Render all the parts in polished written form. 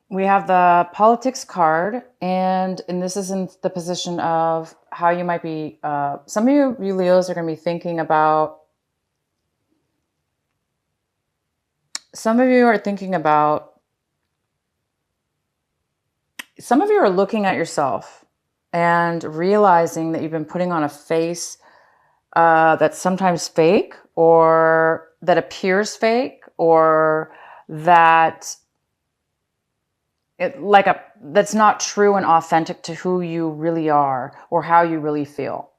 We have the politics card, and this is in the position of how you might be. Some of you Leos are going to be thinking about. Some of you are thinking about. Some of you are looking at yourself and realizing that you've been putting on a face that's sometimes fake, or that appears fake, or that that's not true and authentic to who you really are or how you really feel.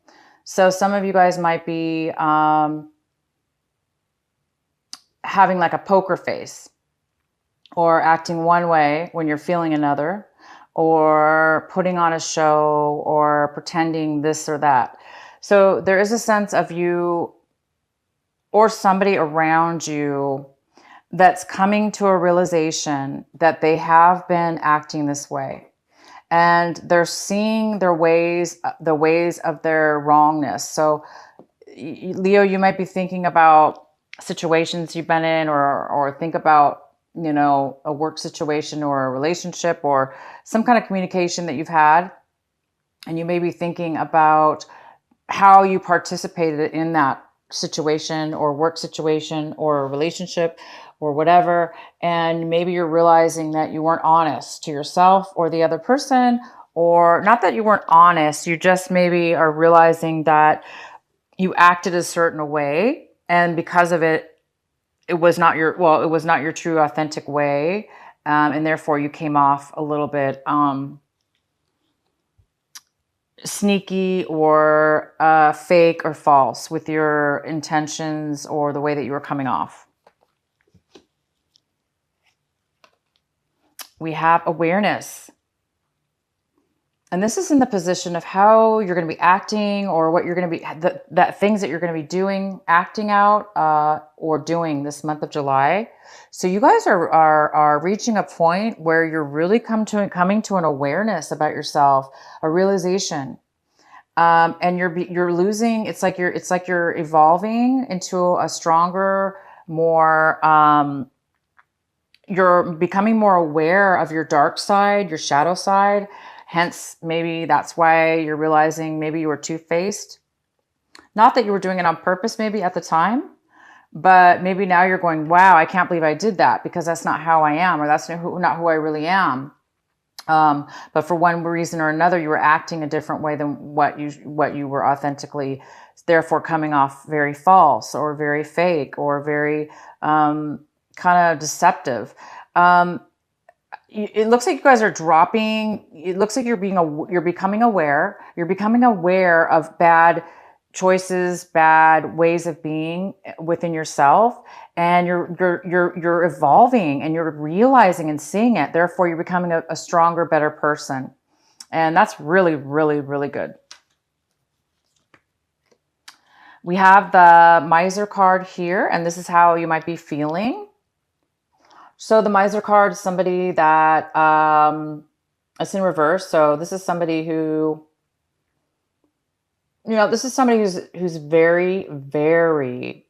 So some of you guys might be having like a poker face, or acting one way when you're feeling another, or putting on a show, or pretending this or that. So there is a sense of you or somebody around you that's coming to a realization that they have been acting this way, and they're seeing the ways of their wrongness. So Leo, you might be thinking about situations you've been in, or think about, a work situation or a relationship or some kind of communication that you've had, and you may be thinking about how you participated in that situation or work situation or a relationship or whatever. And maybe you're realizing that you weren't honest to yourself or the other person, or not that you weren't honest, you just maybe are realizing that you acted a certain way, and because of it, it was not your true authentic way. And therefore you came off a little bit sneaky, or fake or false with your intentions or the way that you were coming off. We have awareness. And this is in the position of how you're going to be acting, or what you're going to be, that things that you're going to be doing, acting out, or doing this month of July. So you guys are reaching a point where you're really coming to an awareness about yourself, a realization. And you're losing. It's like you're evolving into a stronger, more. You're becoming more aware of your dark side, your shadow side. Hence, maybe that's why you're realizing maybe you were two-faced. Not that you were doing it on purpose, maybe at the time, but maybe now you're going, "Wow, I can't believe I did that, because that's not how I am, or that's not who I really am." But for one reason or another, you were acting a different way than what you were authentically, therefore coming off very false or very fake or very kind of deceptive. It looks like you guys are dropping. It looks like you're becoming aware. You're becoming aware of bad choices, bad ways of being within yourself, and you're evolving, and you're realizing and seeing it. Therefore, you're becoming a stronger, better person, and that's really, really, really good. We have the Miser card here, and this is how you might be feeling. So the Miser card is somebody that it's in reverse. So this is somebody who, this is somebody who's very, very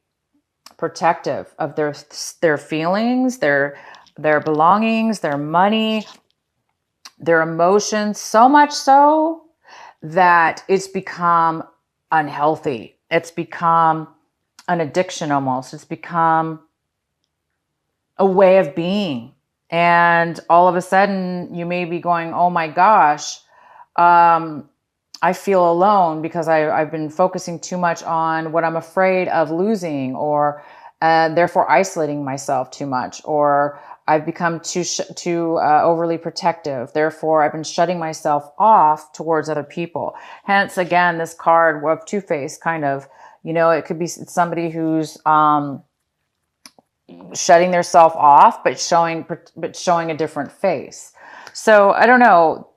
protective of their feelings, their belongings, their money, their emotions, so much so that it's become unhealthy. It's become an addiction almost. It's become a way of being. And all of a sudden you may be going, "Oh my gosh, I feel alone because I've been focusing too much on what I'm afraid of losing, or therefore isolating myself too much, or I've become too overly protective. Therefore, I've been shutting myself off towards other people." Hence, again, this card of two-faced kind of, it could be somebody who's shutting their self off, but showing a different face. So I don't know,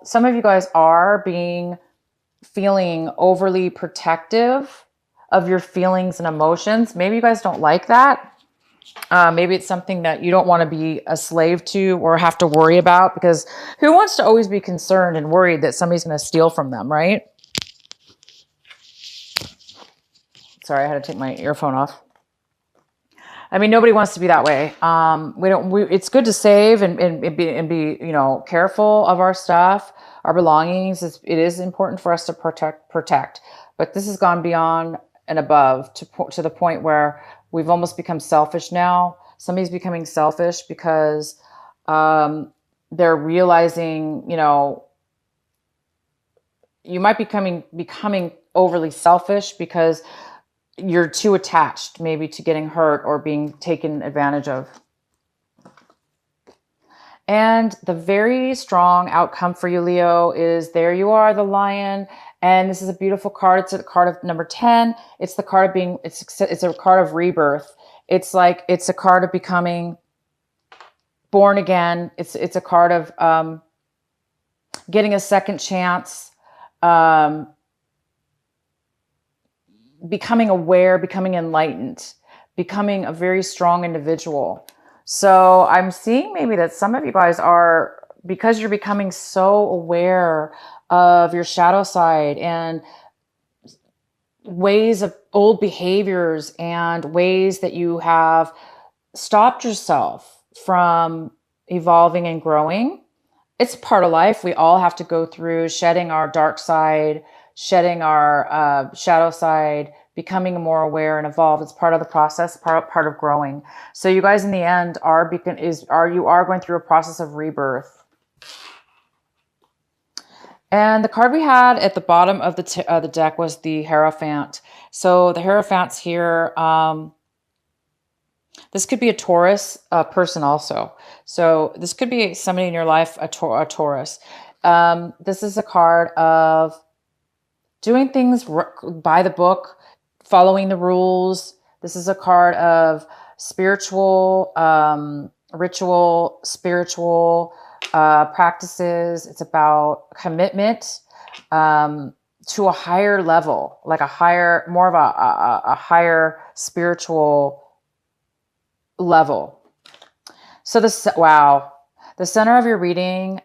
some of you guys are feeling overly protective of your feelings and emotions. Maybe you guys don't like that. Maybe it's something that you don't want to be a slave to or have to worry about, because who wants to always be concerned and worried that somebody's going to steal from them, right? Sorry, I had to take my earphone off. I mean, nobody wants to be that way. It's good to save and be, careful of our stuff, our belongings. It is important for us to protect. But this has gone beyond and above to the point where we've almost become selfish now. Somebody's becoming selfish because they're realizing, you might becoming overly selfish because you're too attached maybe to getting hurt or being taken advantage of. And the very strong outcome for you, Leo, is there you are, the lion. And this is a beautiful card. It's a card of number 10. It's the card of it's a card of rebirth. It's a card of becoming born again. It's a card of getting a second chance, becoming aware, becoming enlightened, becoming a very strong individual. So I'm seeing maybe that some of you guys are, because you're becoming so aware of your shadow side and ways of old behaviors and ways that you have stopped yourself from evolving and growing. It's part of life. We all have to go through shedding our dark side, shedding our shadow side, becoming more aware and evolved. It's part of the process, part of growing. So you guys in the end are going through a process of rebirth. And the card we had at the bottom of the deck was the Hierophant. So the Hierophant's here. This could be a Taurus person also. So this could be somebody in your life, a Taurus. This is a card of doing things by the book, following the rules. This is a card of spiritual, ritual, spiritual practices. It's about commitment to a higher level, like more of a higher spiritual level. So the center of your reading,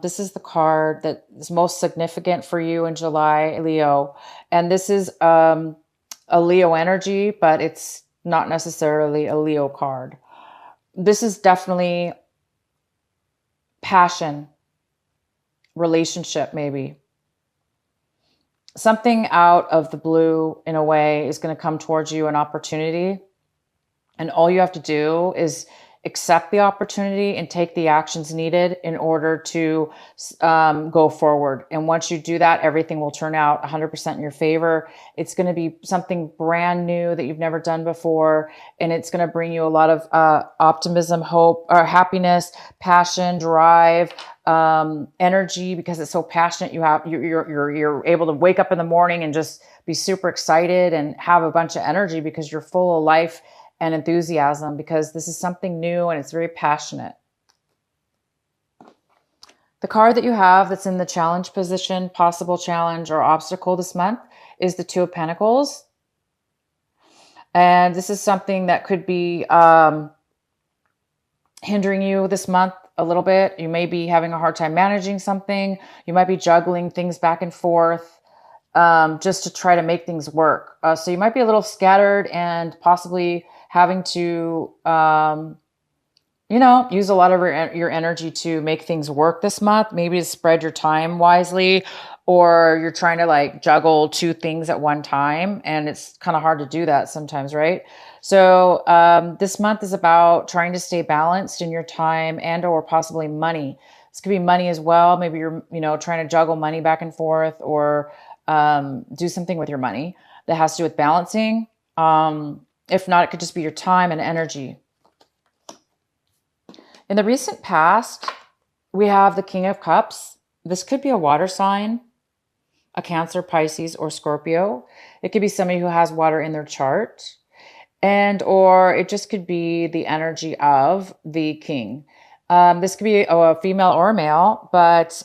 this is the card that is most significant for you in July, Leo. And this is a Leo energy, but it's not necessarily a Leo card. This is definitely passion, relationship, maybe. Something out of the blue, in a way, is going to come towards you, an opportunity. And all you have to do is accept the opportunity and take the actions needed in order to go forward. And once you do that, everything will turn out 100% in your favor. It's going to be something brand new that you've never done before. And it's going to bring you a lot of optimism, hope, or happiness, passion, drive, energy, because it's so passionate. You're able to wake up in the morning and just be super excited and have a bunch of energy because you're full of life and enthusiasm, because this is something new and it's very passionate. The card that you have that's in the challenge position, possible challenge or obstacle this month, is the Two of Pentacles. And this is something that could be hindering you this month a little bit. You may be having a hard time managing something. You might be juggling things back and forth just to try to make things work. So you might be a little scattered and possibly having to, use a lot of your energy to make things work this month, maybe to spread your time wisely, or you're trying to juggle two things at one time. And it's kind of hard to do that sometimes, right? So this month is about trying to stay balanced in your time and or possibly money. This could be money as well. Maybe you're, trying to juggle money back and forth, or do something with your money that has to do with balancing. If not, it could just be your time and energy. In the recent past, we have the King of Cups. This could be a water sign, a Cancer, Pisces, or Scorpio. It could be somebody who has water in their chart, or it just could be the energy of the king. This could be a female or a male, but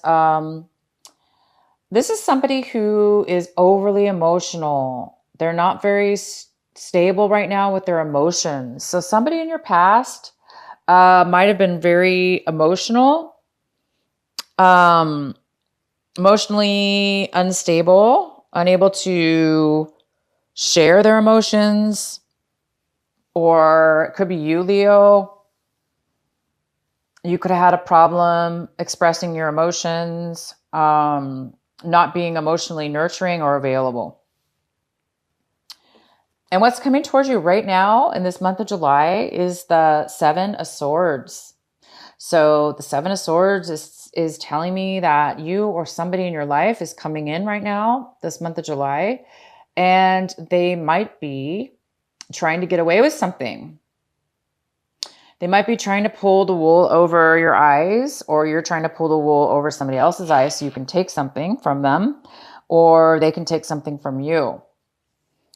this is somebody who is overly emotional. They're not very stable right now with their emotions. So somebody in your past might have been very emotional, emotionally unstable, unable to share their emotions, Or it could be you, Leo. You could have had a problem expressing your emotions, not being emotionally nurturing or available. And what's coming towards you right now in this month of July is the Seven of Swords. So the Seven of Swords is telling me that you or somebody in your life is coming in right now, this month of July, and they might be trying to get away with something. They might be trying to pull the wool over your eyes, or you're trying to pull the wool over somebody else's eyes so you can take something from them, or they can take something from you.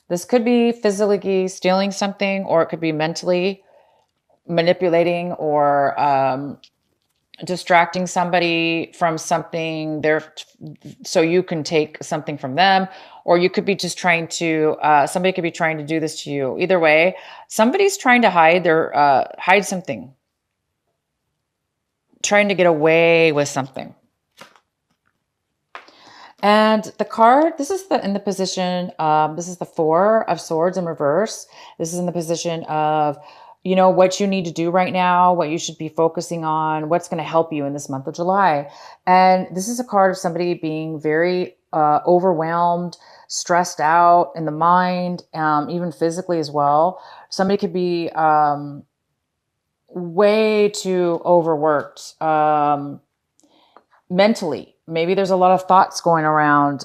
This could be physically stealing something, or it could be mentally manipulating or distracting somebody from something there so you can take something from them. Or you could be just trying to, somebody could be trying to do this to you. Either way, somebody's trying to hide something, trying to get away with something. And the card, this is in the position, this is the Four of Swords in reverse. This is in the position of, what you need to do right now, what you should be focusing on, what's going to help you in this month of July. And this is a card of somebody being very overwhelmed, stressed out in the mind, even physically as well. Somebody could be way too overworked mentally. Maybe there's a lot of thoughts going around,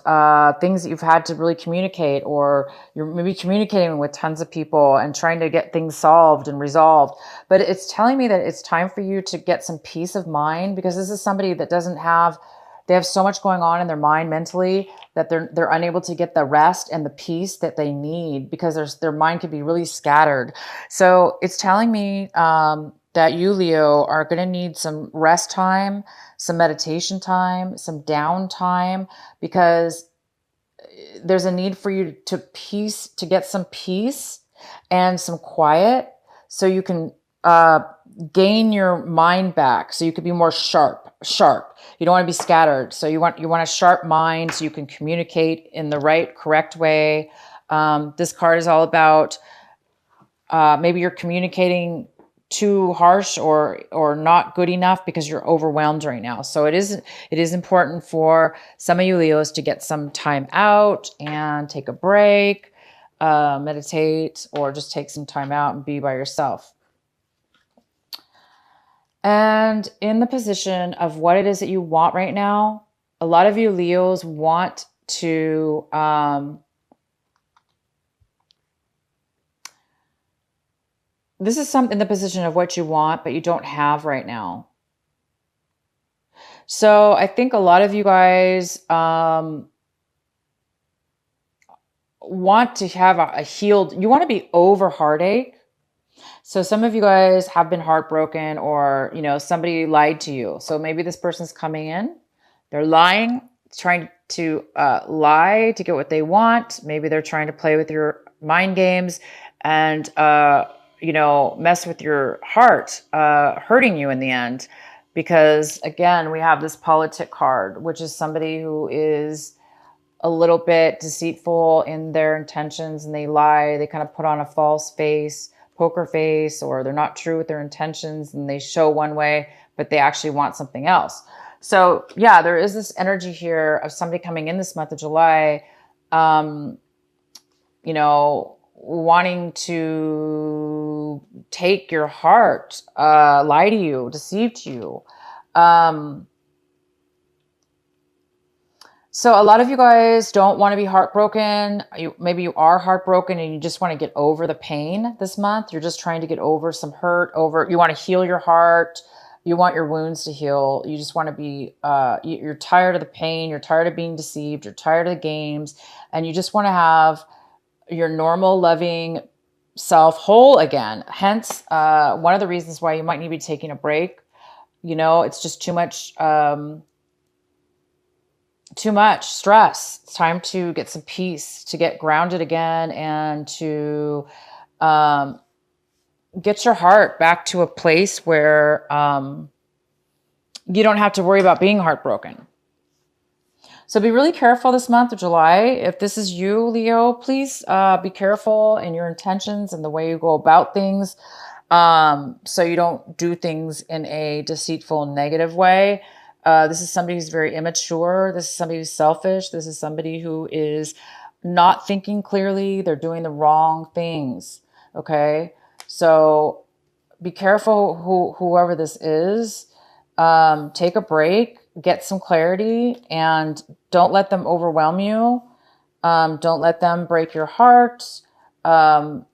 things that you've had to really communicate, or you're maybe communicating with tons of people and trying to get things solved and resolved. But it's telling me that it's time for you to get some peace of mind, because this is somebody that they have so much going on in their mind mentally that they're unable to get the rest and the peace that they need, because their mind could be really scattered. So it's telling me that you, Leo, are going to need some rest time, some meditation time, some downtime, because there's a need for you to get some peace and some quiet so you can gain your mind back, so you could be more sharp. You don't want to be scattered. So you want a sharp mind so you can communicate in the right, correct way. This card is all about maybe you're communicating too harsh or not good enough because you're overwhelmed right now. So it is important for some of you Leos to get some time out and take a break, meditate, or just take some time out and be by yourself. And in the position of what it is that you want right now, a lot of you Leos want to this is in the position of what you want, but you don't have right now. So I think a lot of you guys want to have a healed, you want to be over heartache. So some of you guys have been heartbroken, or, somebody lied to you. So maybe this person's coming in, they're lying, trying to lie to get what they want. Maybe they're trying to play with your mind games and, mess with your heart, hurting you in the end. Because again, we have this politic card, which is somebody who is a little bit deceitful in their intentions, and they lie. They kind of put on a false face, poker face, or they're not true with their intentions and they show one way, but they actually want something else. So yeah, there is this energy here of somebody coming in this month of July, wanting to take your heart, lie to you, deceive you. So a lot of you guys don't want to be heartbroken. Maybe you are heartbroken and you just want to get over the pain this month. You're just trying to get over some hurt, you want to heal your heart. You want your wounds to heal. You just want to be, you're tired of the pain. You're tired of being deceived. You're tired of the games. And you just want to have your normal, loving self whole again. Hence, one of the reasons why you might need to be taking a break. It's just too much stress. It's time to get some peace, to get grounded again, and to get your heart back to a place where you don't have to worry about being heartbroken. So be really careful this month of July. If this is you, Leo, please be careful in your intentions and the way you go about things, so you don't do things in a deceitful, negative way. This is somebody who's very immature. This is somebody who's selfish. This is somebody who is not thinking clearly. They're doing the wrong things. Okay. So be careful whoever this is. Take a break, get some clarity, and don't let them overwhelm you. Don't let them break your heart. So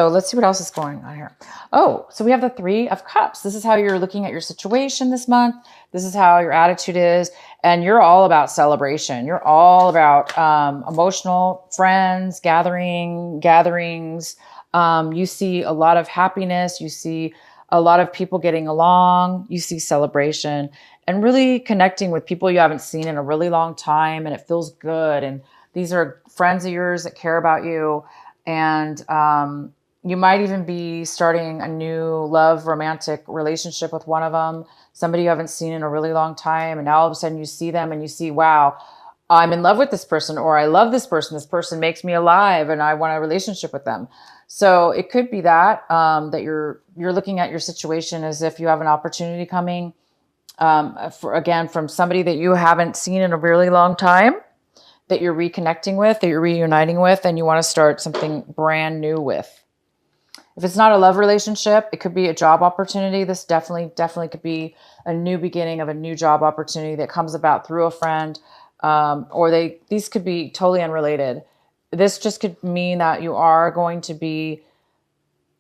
let's see what else is going on here. Oh, so we have the Three of Cups. This is how you're looking at your situation this month. This is how your attitude is. And you're all about celebration. You're all about emotional friends, gatherings. You see a lot of happiness. You see a lot of people getting along. You see celebration and really connecting with people you haven't seen in a really long time. And it feels good. And these are friends of yours that care about you. And you might even be starting a new love romantic relationship with one of them, somebody you haven't seen in a really long time. And now all of a sudden you see them and you see, wow, I'm in love with this person, or I love this person. This person makes me alive and I want a relationship with them. So it could be that, that you're looking at your situation as if you have an opportunity coming, from somebody that you haven't seen in a really long time, that you're reconnecting with, that you're reuniting with, and you want to start something brand new with. If it's not a love relationship, it could be a job opportunity. This definitely could be a new beginning of a new job opportunity that comes about through a friend, these could be totally unrelated. This just could mean that you are going to be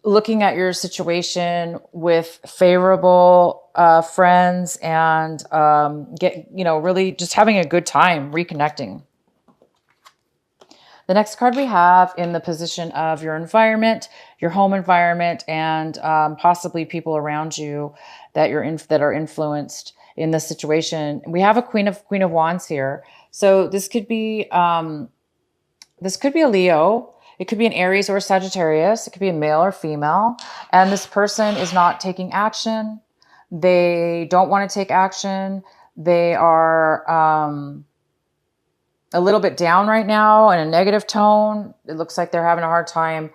looking at your situation with favorable friends and really just having a good time reconnecting. The next card we have in the position of your environment, your home environment, and possibly people around you that that are influenced in this situation. We have a Queen of Wands here, so this could be a Leo. It could be an Aries or a Sagittarius. It could be a male or female, and this person is not taking action. They don't want to take action. They are a little bit down right now in a negative tone. It looks like they're having a hard time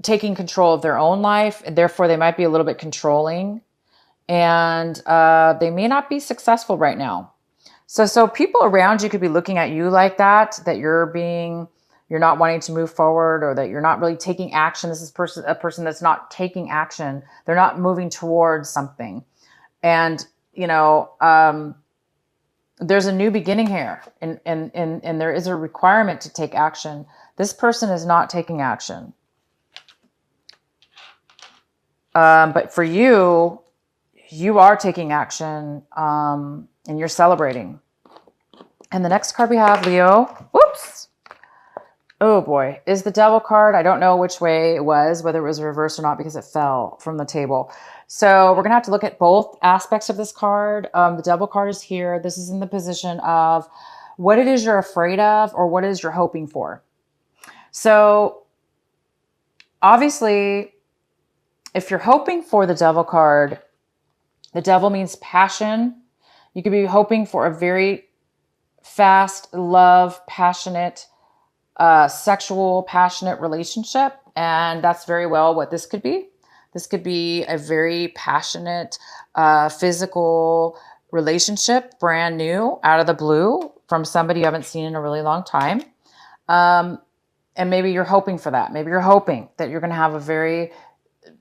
taking control of their own life. And therefore, they might be a little bit controlling. And they may not be successful right now. So people around you could be looking at you like that you're not wanting to move forward, or that you're not really taking action. This is a person that's not taking action. They're not moving towards something. And, there's a new beginning here, and there is a requirement to take action. This person is not taking action. But for you, you are taking action, and you're celebrating. And the next card we have, Leo, whoops. Oh boy, is the Devil card. I don't know which way it was, whether it was reversed or not, because it fell from the table. So we're going to have to look at both aspects of this card. The Devil card is here. This is in the position of what it is you're afraid of, or what it is you're hoping for. So obviously, if you're hoping for the Devil card, the Devil means passion. You could be hoping for a very fast, love, passionate, sexual, passionate relationship. And that's very well what this could be. This could be a very passionate, physical relationship, brand new, out of the blue, from somebody you haven't seen in a really long time. And maybe you're hoping for that. Maybe you're hoping that you're going to have a very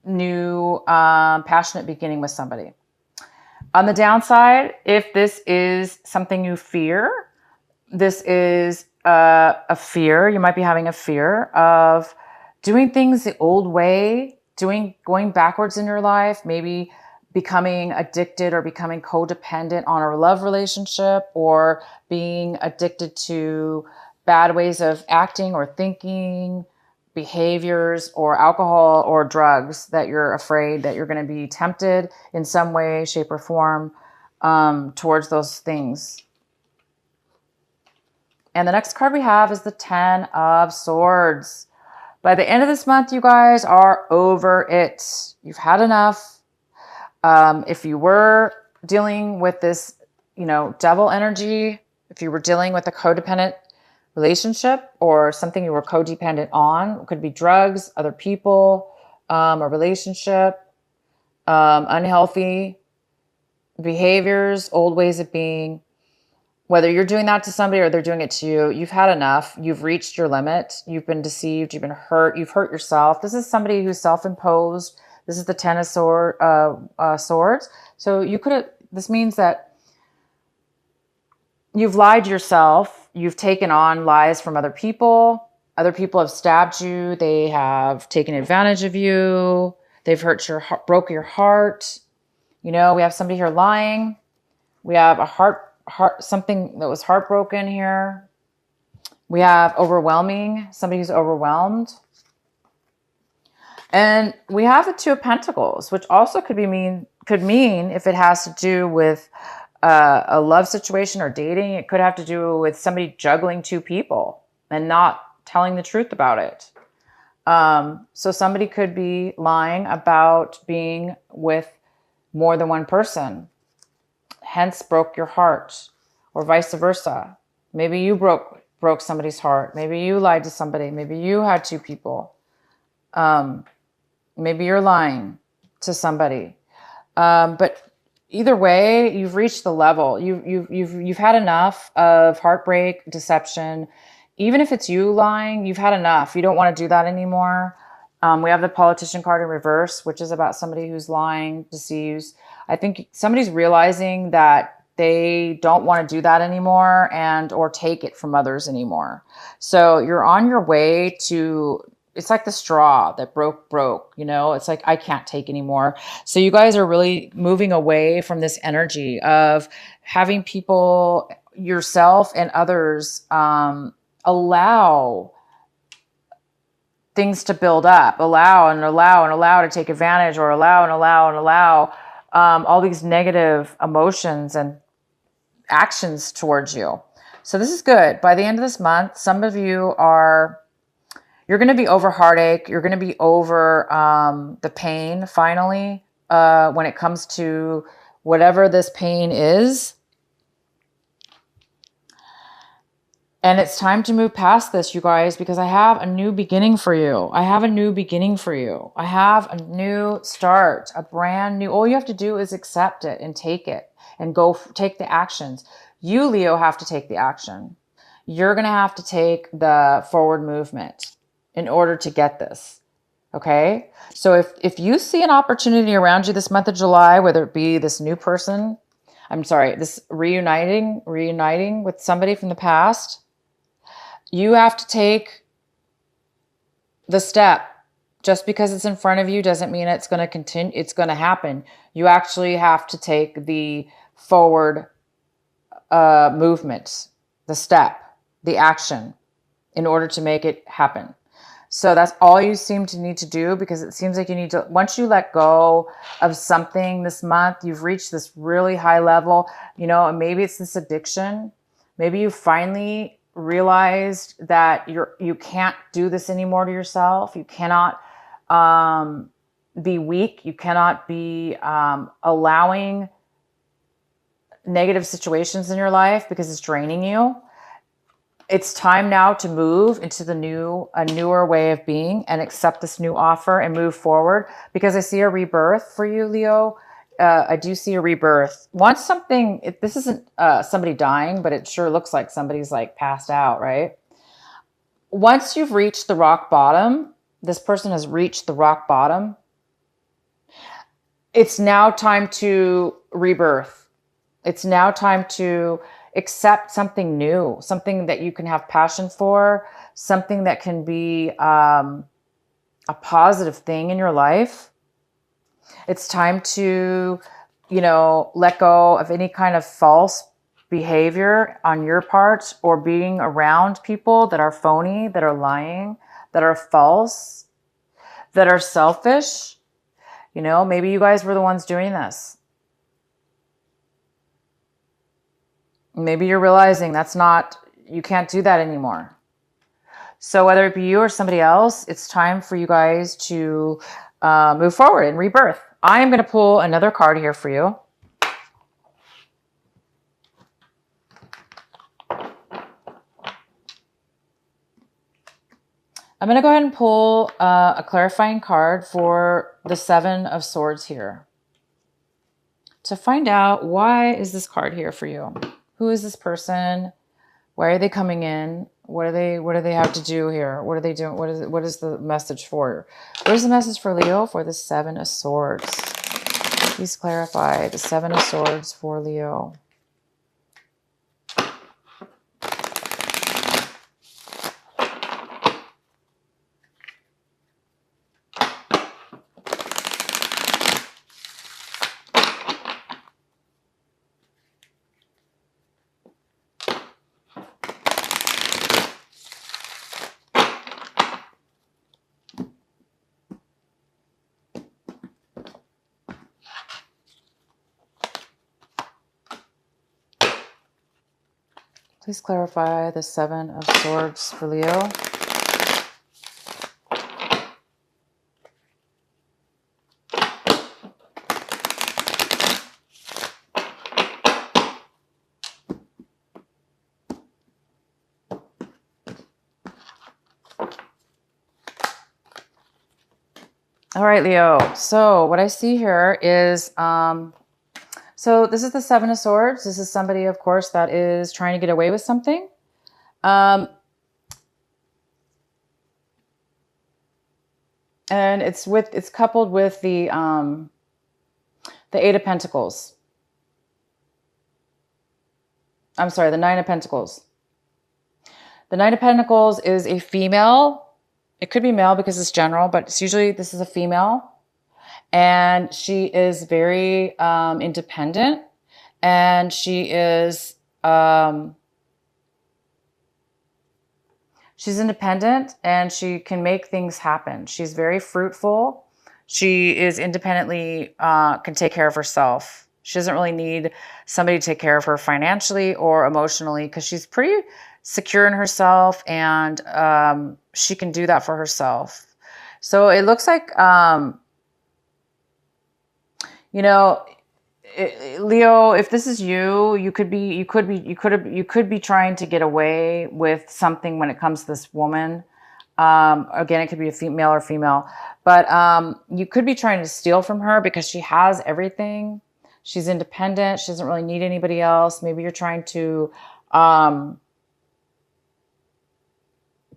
new, passionate beginning with somebody. On the downside, if this is something you fear, this is a fear. You might be having a fear of doing things the old way, going backwards in your life, maybe becoming addicted or becoming codependent on a love relationship, or being addicted to bad ways of acting or thinking, behaviors, or alcohol or drugs, that you're afraid that you're going to be tempted in some way, shape, or form towards those things. And the next card we have is the Ten of Swords. By the end of this month, you guys are over it. You've had enough. If you were dealing with this devil energy, if you were dealing with a codependent relationship or something you were codependent on, it could be drugs, other people, a relationship, unhealthy behaviors, old ways of being. Whether you're doing that to somebody or they're doing it to you, you've had enough. You've reached your limit. You've been deceived. You've been hurt. You've hurt yourself. This is somebody who's self-imposed. This is the Ten of Swords. So this means that you've lied to yourself. You've taken on lies from other people. Other people have stabbed you. They have taken advantage of you. They've hurt your heart, broke your heart. We have somebody here lying. We have something that was heartbroken here. We have overwhelming, somebody who's overwhelmed. And we have the Two of Pentacles, which also could mean if it has to do with a love situation or dating, it could have to do with somebody juggling two people and not telling the truth about it. So somebody could be lying about being with more than one person, hence broke your heart, or vice versa. Maybe you broke somebody's heart. Maybe you lied to somebody. Maybe you had two people. Maybe you're lying to somebody. But either way, you've reached the level. You've had enough of heartbreak, deception. Even if it's you lying, you've had enough. You don't want to do that anymore. We have the Politician card in reverse, which is about somebody who's lying, deceives. I think somebody's realizing that they don't want to do that anymore or take it from others anymore. So you're on your way to, it's like the straw that broke. It's like, I can't take anymore. So you guys are really moving away from this energy of having people, yourself and others, allow things to build up, allow to take advantage, or allow all these negative emotions and actions towards you. So this is good. By the end of this month, some of you you're going to be over heartache. You're going to be over the pain finally when it comes to whatever this pain is. And it's time to move past this, you guys, because I have a new beginning for you. I have a new start, a brand new. All you have to do is accept it and take it and go take the actions. You, Leo, have to take the action. You're going to have to take the forward movement in order to get this. Okay? So if you see an opportunity around you this month of July, whether it be this new person, this reuniting with somebody from the past, you have to take the step. Just because it's in front of you doesn't mean it's going to continue. It's going to happen. You actually have to take the forward movement, the step, the action in order to make it happen. So that's all you seem to need to do, because it seems like you need to, once you let go of something this month, you've reached this really high level, and maybe it's this addiction. Maybe you finally realized that you can't do this anymore to yourself. You cannot be weak. You cannot be allowing negative situations in your life because it's draining you. It's time now to move into a newer way of being and accept this new offer and move forward, because I see a rebirth for you, Leo. I do see a rebirth. This isn't somebody dying, but it sure looks like somebody's like passed out, right? Once you've reached the rock bottom, this person has reached the rock bottom. It's now time to rebirth. It's now time to accept something new, something that you can have passion for, something that can be a positive thing in your life. It's time to, let go of any kind of false behavior on your part, or being around people that are phony, that are lying, that are false, that are selfish. Maybe you guys were the ones doing this. Maybe you're realizing you can't do that anymore. So whether it be you or somebody else, it's time for you guys to move forward and rebirth. I am going to pull another card here for you. I'm going to go ahead and pull a clarifying card for the Seven of Swords here to find out, why is this card here for you? Who is this person? Why are they coming in? What do they have to do here? What are they doing? What is the message for? What is the message for Leo for the Seven of Swords? Please clarify the Seven of Swords for Leo. Please clarify the Seven of Swords for Leo. All right, Leo. So what I see here is, so this is the Seven of Swords. This is somebody, of course, that is trying to get away with something. And it's coupled with the Eight of Pentacles. I'm sorry, the Nine of Pentacles. The Nine of Pentacles is a female. It could be male because it's general, but it's usually, this is a female. And she is very independent. And she is, she's independent and she can make things happen. She's very fruitful. She is independently, can take care of herself. She doesn't really need somebody to take care of her financially or emotionally because she's pretty secure in herself, and she can do that for herself. So it looks like, you know, Leo, if this is you, you could be trying to get away with something when it comes to this woman. Again, it could be a male or female, but you could be trying to steal from her because she has everything. She's independent. She doesn't really need anybody else. Maybe you're trying to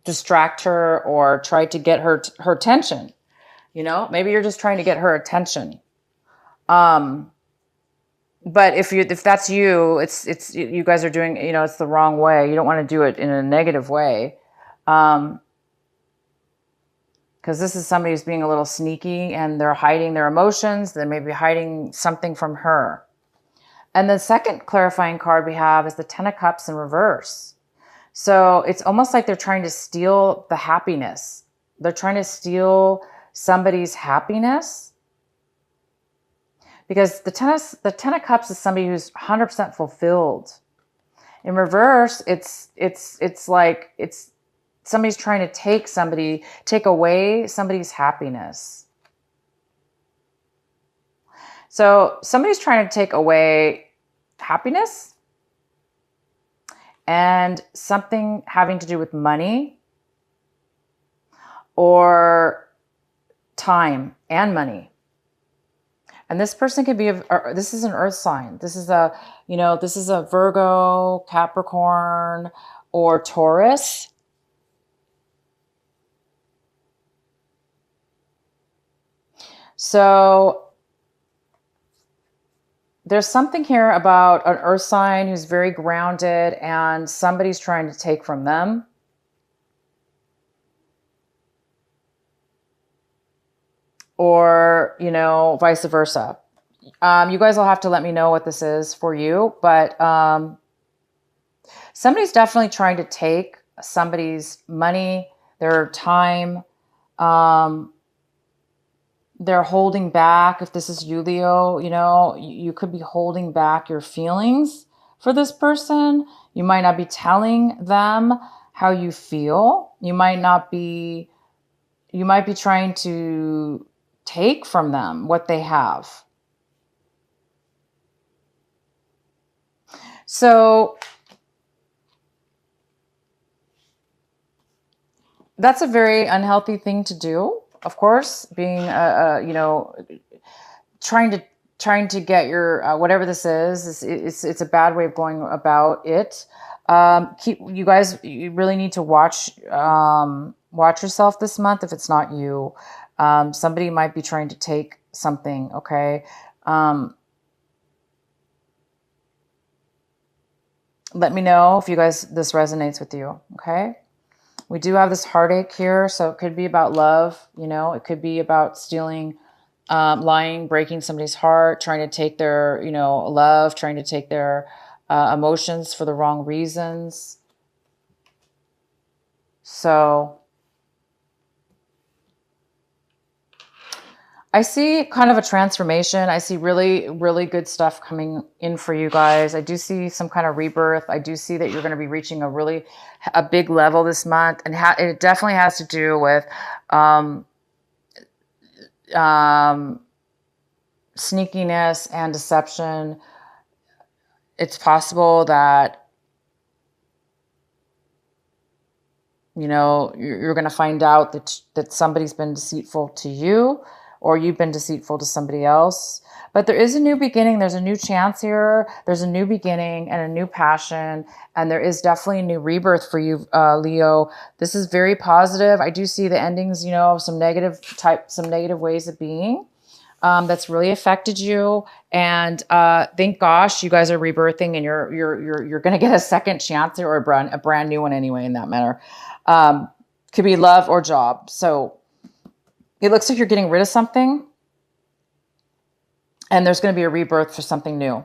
distract her or try to get her attention. You know, maybe you're just trying to get her attention. But if that's you, it's you guys are doing, you know, it's the wrong way. You don't want to do it in a negative way. Because this is somebody who's being a little sneaky and they're hiding their emotions. They may be hiding something from her. And the second clarifying card we have is the Ten of Cups in reverse. So it's almost like they're trying to steal the happiness. They're trying to steal somebody's happiness. Because the Ten of Cups is somebody who's 100% fulfilled. In reverse, it's like somebody's trying to take away somebody's happiness. So somebody's trying to take away happiness and something having to do with money or time and money. And this person could be, this is an earth sign. This is a, you know, this is a Virgo, Capricorn, or Taurus. So there's something here about an earth sign who's very grounded and somebody's trying to take from them. Or, you know, vice versa. You guys will have to let me know what this is for you, but somebody's definitely trying to take somebody's money, their time. They're holding back. If this is you, Leo, you know, you could be holding back your feelings for this person. You might not be telling them how you feel. You might be trying to take from them what they have. So that's a very unhealthy thing to do. Of course, being you know, trying to get your whatever this is it's a bad way of going about it. Keep you guys, you really need to watch yourself this month. If it's not you, somebody might be trying to take something. Okay. Let me know if you guys, this resonates with you. Okay. We do have this heartache here, so it could be about love. You know, it could be about stealing, lying, breaking somebody's heart, trying to take their, you know, love, trying to take their emotions for the wrong reasons. So I see kind of a transformation. I see really, really good stuff coming in for you guys. I do see some kind of rebirth. I do see that you're going to be reaching a big level this month. And it definitely has to do with sneakiness and deception. It's possible that, you know, you're going to find out that somebody's been deceitful to you, or you've been deceitful to somebody else. But there is a new beginning. There's a new chance here. There's a new beginning and a new passion. And there is definitely a new rebirth for you, Leo. This is very positive. I do see the endings, you know, of some negative ways of being. That's really affected you. And thank gosh you guys are rebirthing, and you're going to get a second chance here, or a brand new one anyway, in that matter. Could be love or job. So it looks like you're getting rid of something, and there's going to be a rebirth for something new.